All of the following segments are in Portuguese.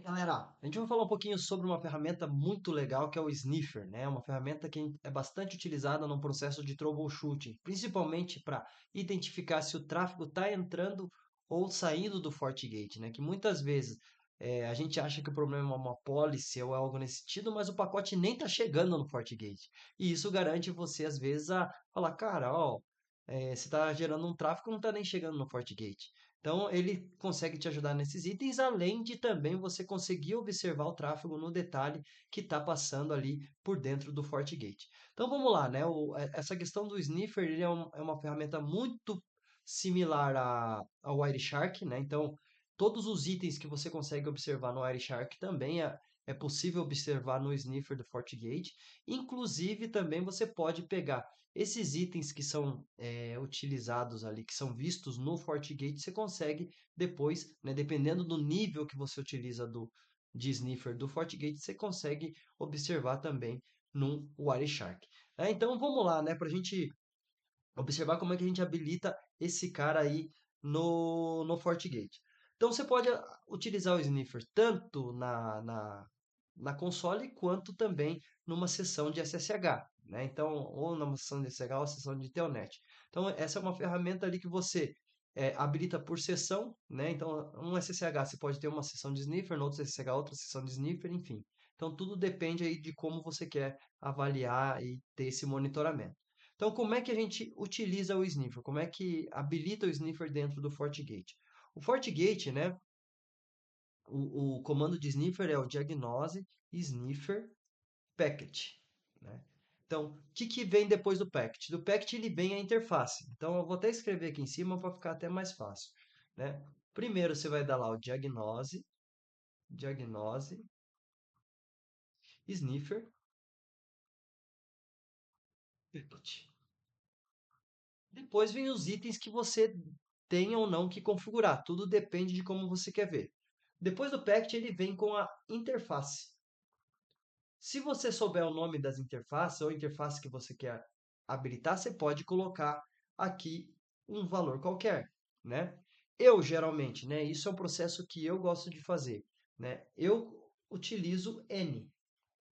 Galera, a gente vai falar um pouquinho sobre uma ferramenta muito legal que é o Sniffer, né? Uma ferramenta que é bastante utilizada no processo de troubleshooting, principalmente para identificar se o tráfego está entrando ou saindo do FortiGate, né? Que muitas vezes a gente acha que o problema é uma policy ou algo nesse sentido, mas o pacote nem está chegando no FortiGate. E isso garante você, às vezes, a falar, cara, ó, você está gerando um tráfego e não está nem chegando no FortiGate. Então, ele consegue te ajudar nesses itens, além de também você conseguir observar o tráfego no detalhe que está passando ali por dentro do FortiGate. Então, vamos lá, né? Essa questão do sniffer ele é uma ferramenta muito similar ao Wireshark, né? Então, todos os itens que você consegue observar no Wireshark também é possível observar no sniffer do FortiGate. Inclusive, também você pode pegar esses itens que são utilizados ali, que são vistos no FortiGate, você consegue depois, né, dependendo do nível que você utiliza de sniffer do FortiGate, você consegue observar também no Wireshark. Então vamos lá, né, para a gente observar como é que a gente habilita esse cara aí no FortiGate. Então você pode utilizar o sniffer tanto na console quanto também numa sessão de SSH, né? Então, ou numa sessão de SSH ou sessão de Telnet. Então, essa é uma ferramenta ali que você habilita por sessão, né? Então, um SSH você pode ter uma sessão de sniffer, no outro SSH outra sessão de sniffer, enfim. Então, tudo depende aí de como você quer avaliar e ter esse monitoramento. Então, como é que a gente utiliza o sniffer? Como é que habilita o sniffer dentro do FortiGate? O FortiGate, né? O comando de sniffer é o diagnose sniffer packet, né? Então, o que vem depois do packet? Do packet ele vem a interface. Então, eu vou até escrever aqui em cima para ficar até mais fácil, né? Primeiro você vai dar lá o diagnose sniffer packet. Depois vem os itens que você tem ou não que configurar. Tudo depende de como você quer ver. Depois do packet ele vem com a interface. Se você souber o nome das interfaces ou interface que você quer habilitar, você pode colocar aqui um valor qualquer, né? Eu geralmente, né? Isso é um processo que eu gosto de fazer, né? Eu utilizo N,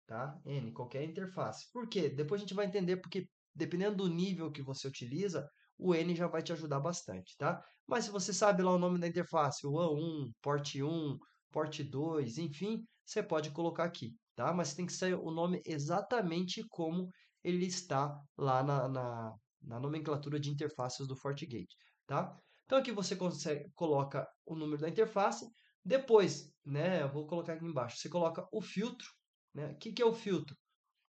tá? N, qualquer interface. Por quê? Depois a gente vai entender porque dependendo do nível que você utiliza, o N já vai te ajudar bastante, tá? Mas se você sabe lá o nome da interface, o WAN1, port 2, enfim, você pode colocar aqui, tá? Mas tem que ser o nome exatamente como ele está lá na nomenclatura de interfaces do FortiGate, tá? Então aqui você coloca o número da interface, depois, né, eu vou colocar aqui embaixo, você coloca o filtro, né? O que é o filtro?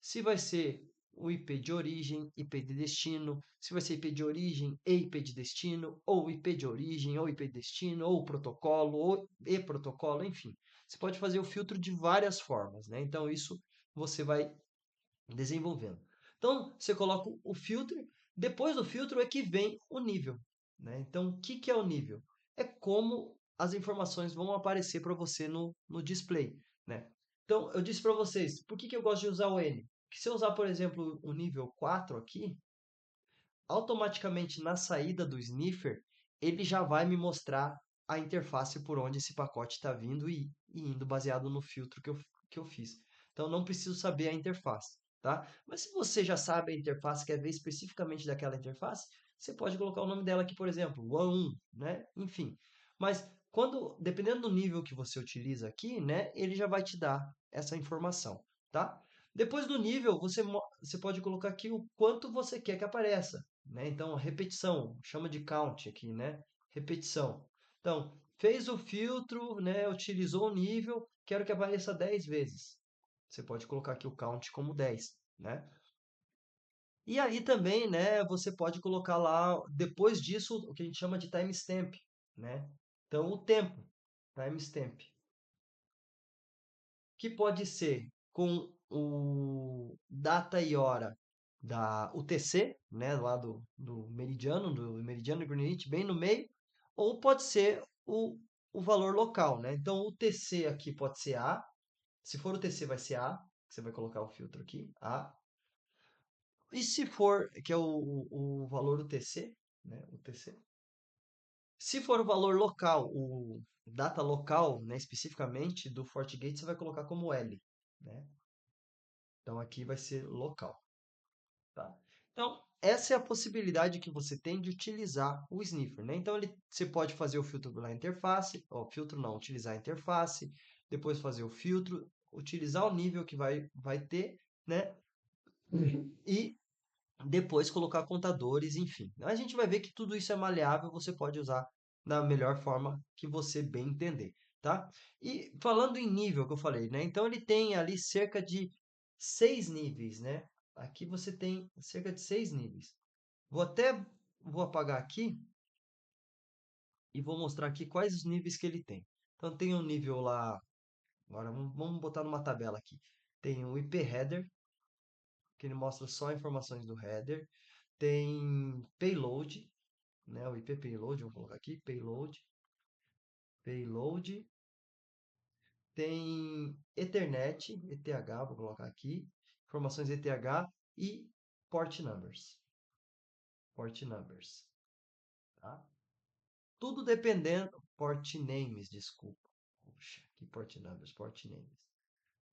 Se vai ser o IP de origem, IP de destino, se vai ser IP de origem e IP de destino, ou IP de origem, ou IP de destino, ou protocolo, ou e-protocolo, enfim. Você pode fazer o filtro de várias formas, né? Então, isso você vai desenvolvendo. Então, você coloca o filtro, depois do filtro é que vem o nível, né? Então, o que é o nível? É como as informações vão aparecer para você no display, né? Então, eu disse para vocês, por que eu gosto de usar o N? Que se eu usar, por exemplo, o nível 4 aqui, automaticamente na saída do sniffer, ele já vai me mostrar a interface por onde esse pacote está vindo e indo baseado no filtro que eu fiz. Então, não preciso saber a interface, tá? Mas se você já sabe a interface, quer ver especificamente daquela interface, você pode colocar o nome dela aqui, por exemplo, WAN1, né? Enfim. Mas dependendo do nível que você utiliza aqui, né, ele já vai te dar essa informação, tá? Depois do nível, você pode colocar aqui o quanto você quer que apareça, né? Então, repetição, chama de count aqui, né? Repetição. Então, fez o filtro, né? Utilizou o nível, quero que apareça 10 vezes. Você pode colocar aqui o count como 10, né? E aí também, né, você pode colocar lá, depois disso, o que a gente chama de timestamp, né? Então, o tempo, timestamp, que pode ser com o data e hora da UTC, né, lá do meridiano de Greenwich, bem no meio, ou pode ser o valor local, né? Então, o TC aqui pode ser A, se for o TC vai ser A, você vai colocar o filtro aqui, A, e se for, que é o valor UTC, né, UTC, Se for o valor local, o data local, né, especificamente do FortiGate, você vai colocar como L, né? Então aqui vai ser local, tá? Então, essa é a possibilidade que você tem de utilizar o sniffer, né? Então, você pode fazer o filtro pela interface, ou filtro não, utilizar a interface, depois fazer o filtro, utilizar o nível que vai ter, né? E depois colocar contadores, enfim. A gente vai ver que tudo isso é maleável, você pode usar da melhor forma que você bem entender, tá? E falando em nível que eu falei, né? Então ele tem ali cerca de 6 níveis, né? Aqui você tem cerca de 6 níveis. Vou apagar aqui e vou mostrar aqui quais os níveis que ele tem. Então tem um nível lá, agora vamos botar numa tabela aqui. Tem o IP header, que ele mostra só informações do header. Tem payload, né? O IP payload, vou colocar aqui, payload. Tem Ethernet, ETH, vou colocar aqui, informações ETH e port numbers, tá? Tudo dependendo, port names, desculpa. Puxa, que port names.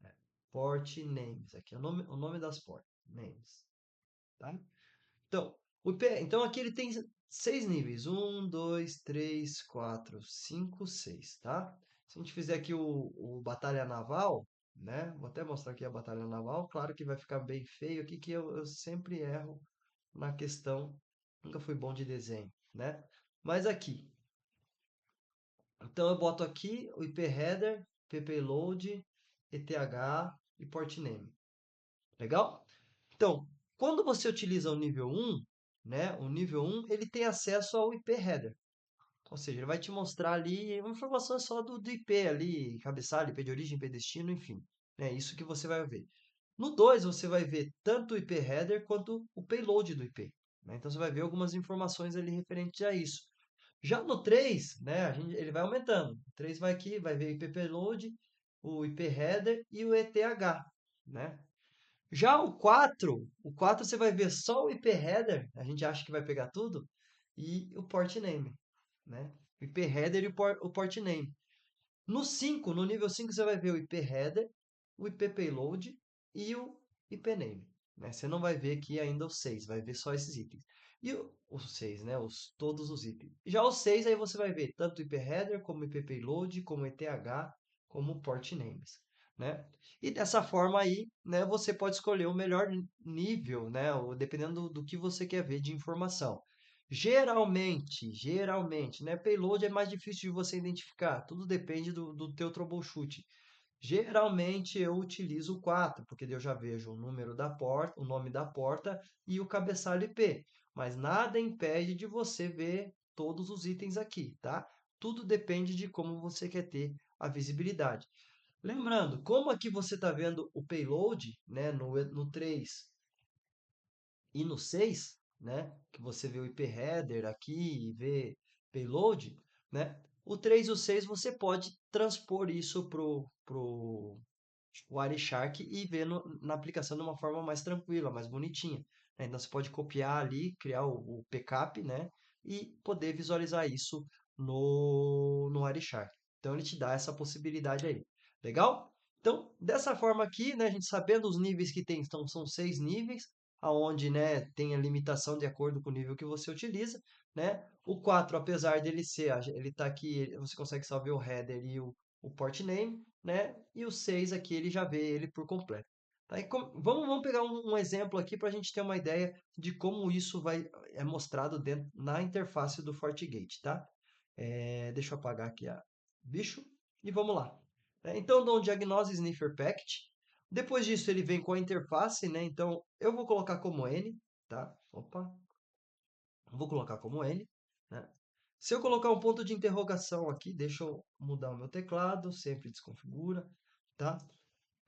É, port names, aqui é o nome das port names, tá? Então, então aqui ele tem 6 níveis. 1, 2, 3, 4, 5, 6, tá? Se a gente fizer aqui o Batalha Naval, né? Vou até mostrar aqui a Batalha Naval. Claro que vai ficar bem feio aqui, que eu sempre erro na questão. Nunca fui bom de desenho, né? Mas aqui. Então eu boto aqui o IP header, ppload, ETH e port name. Legal? Então, quando você utiliza o nível 1, né, o nível 1 ele tem acesso ao IP header. Ou seja, ele vai te mostrar ali uma informação só do IP ali, cabeçalho, IP de origem, IP destino, enfim. É isso que você vai ver. No 2, você vai ver tanto o IP header quanto o payload do IP, né? Então, você vai ver algumas informações ali referentes a isso. Já no 3, né, ele vai aumentando. O 3 vai aqui, vai ver o IP payload, o IP header e o ETH, né? Já o quatro você vai ver só o IP header, a gente acha que vai pegar tudo, e o port name, né? O IP header e o port name. No 5, no nível 5, você vai ver o IP header, o IP payload e o IP name, né? Você não vai ver aqui ainda o 6, vai ver só esses itens. E o 6, né? Todos os itens. Já o 6, aí você vai ver tanto o IP header, como o IP payload, como o ETH, como o port names, né? E dessa forma aí, né, você pode escolher o melhor nível, né, dependendo do que você quer ver de informação. Geralmente, né? Payload é mais difícil de você identificar. Tudo depende do teu troubleshoot. Geralmente eu utilizo o 4, porque eu já vejo o número da porta, o nome da porta e o cabeçalho IP. Mas nada impede de você ver todos os itens aqui, tá? Tudo depende de como você quer ter a visibilidade. Lembrando, como aqui você está vendo o payload, né, no 3 e no 6, né, que você vê o IP header aqui e vê payload, né, o 3 e o 6 você pode transpor isso pro Wireshark e ver na aplicação de uma forma mais tranquila, mais bonitinha, né? Então você pode copiar ali, criar o backup, né, e poder visualizar isso no Wireshark. Então ele te dá essa possibilidade aí. Legal? Então, dessa forma aqui, né, a gente sabendo os níveis que tem, então são 6 níveis, aonde, né, tem a limitação de acordo com o nível que você utiliza, né? O 4, apesar dele ser, ele está aqui, você consegue só ver o header e o port name, né? E o 6 aqui ele já vê ele por completo. Tá? E vamos pegar um exemplo aqui para a gente ter uma ideia de como isso é mostrado na interface do FortiGate, tá? Deixa eu apagar aqui a bicho e vamos lá. Então, dou um Diagnose Sniffer Packet. Depois disso, ele vem com a interface, né? Então, eu vou colocar como N, tá? Opa, vou colocar como N, né? Se eu colocar um ponto de interrogação aqui, deixa eu mudar o meu teclado, sempre desconfigura, tá?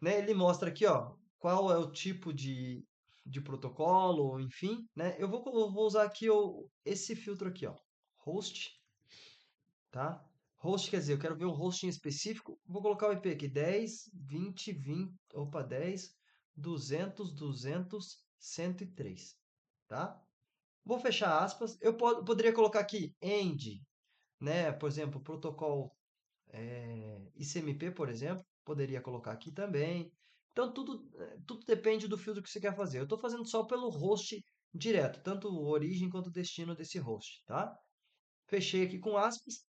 Né? Ele mostra aqui, ó, qual é o tipo de protocolo, enfim, né? Eu vou usar aqui esse filtro aqui, ó, host, tá? Host quer dizer, eu quero ver um hosting específico, vou colocar o IP aqui, 10, 20, 20, opa, 10, 200, 200, 103, tá? Vou fechar aspas, eu poderia colocar aqui end, né? Por exemplo, protocolo ICMP, por exemplo, poderia colocar aqui também. Então, tudo depende do filtro que você quer fazer. Eu estou fazendo só pelo host direto, tanto o origem quanto o destino desse host, tá? Fechei aqui com aspas.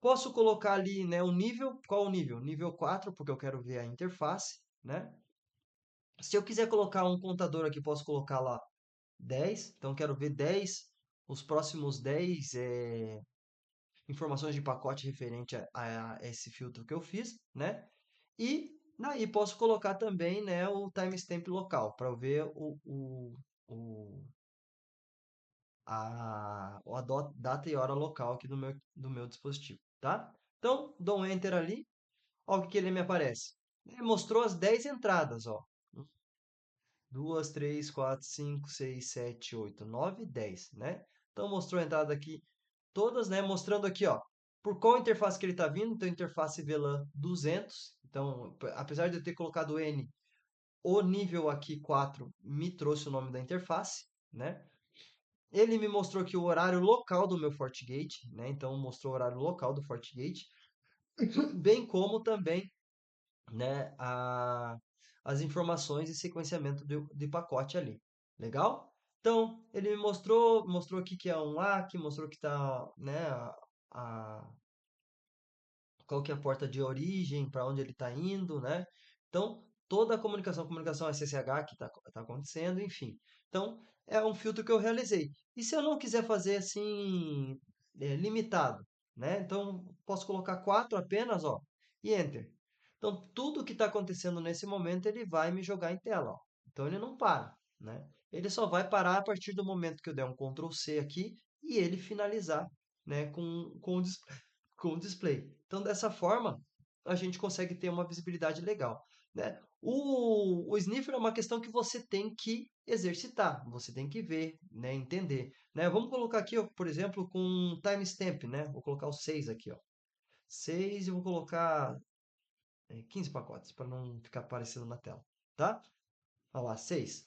Posso colocar ali, né, o nível. Qual o nível? Nível 4, porque eu quero ver a interface, né? Se eu quiser colocar um contador aqui, posso colocar lá 10. Então, quero ver 10, os próximos 10 informações de pacote referente a esse filtro que eu fiz, né? E aí posso colocar também, né, o timestamp local para eu ver o, data e hora local aqui do meu dispositivo, tá? Então, dou um Enter ali, olha o que ele me aparece. Ele mostrou as 10 entradas, ó. 2, 3, 4, 5, 6, 7, 8, 9, 10, né? Então, mostrou a entrada aqui todas, né? Mostrando aqui, ó, por qual interface que ele está vindo. Então, interface VLAN 200. Então, apesar de eu ter colocado N, o nível aqui 4 me trouxe o nome da interface, né? Ele me mostrou aqui o horário local do meu FortiGate, né? Então, mostrou o horário local do FortiGate, bem como também, né, as informações e sequenciamento de pacote ali. Legal? Então, ele me mostrou aqui que é um LAC, mostrou que está, né, a, qual que é a porta de origem, para onde ele está indo, né? Então, toda a comunicação SSH que está acontecendo, enfim. Então, é um filtro que eu realizei. E se eu não quiser fazer assim, limitado, né? Então, posso colocar 4 apenas, ó, e Enter. Então, tudo que está acontecendo nesse momento, ele vai me jogar em tela, ó. Então, ele não para, né? Ele só vai parar a partir do momento que eu der um Ctrl C aqui e ele finalizar, né, com o display. Então, dessa forma, a gente consegue ter uma visibilidade legal, né? O sniffer é uma questão que você tem que exercitar, você tem que ver, né, entender, né? Vamos colocar aqui, ó, por exemplo, com timestamp, né? Vou colocar o 6 aqui, ó. 6 e vou colocar 15 pacotes para não ficar aparecendo na tela, tá? Olha lá, 6.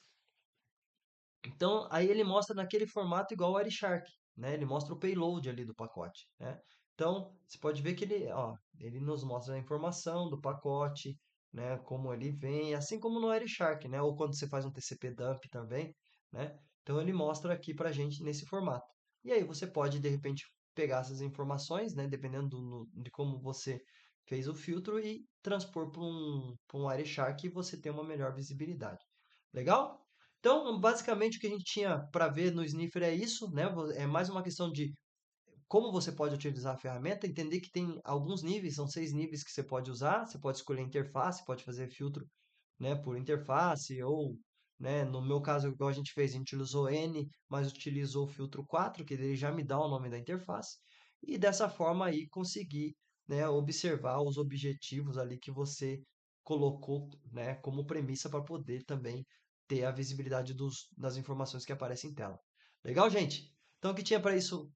Então, aí ele mostra naquele formato igual o Wireshark, né? Ele mostra o payload ali do pacote, né? Então, você pode ver que ele nos mostra a informação do pacote, né? Como ele vem, assim como no Wireshark, né? Ou quando você faz um TCP dump também, né? Então, ele mostra aqui para a gente nesse formato. E aí você pode, de repente, pegar essas informações, né? Dependendo de como você fez o filtro e transpor para um Wireshark e você ter uma melhor visibilidade. Legal? Então, basicamente, o que a gente tinha para ver no Sniffer é isso, né? É mais uma questão de como você pode utilizar a ferramenta, entender que tem alguns níveis, são 6 níveis que você pode usar. Você pode escolher interface, pode fazer filtro, né, por interface, ou, né, no meu caso, igual a gente fez, a gente utilizou N, mas utilizou o filtro 4, que ele já me dá o nome da interface, e dessa forma aí conseguir, né, observar os objetivos ali que você colocou, né, como premissa para poder também ter a visibilidade das informações que aparecem em tela. Legal, gente? Então, o que tinha para isso,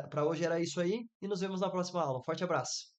para hoje era isso aí, e nos vemos na próxima aula. Um forte abraço!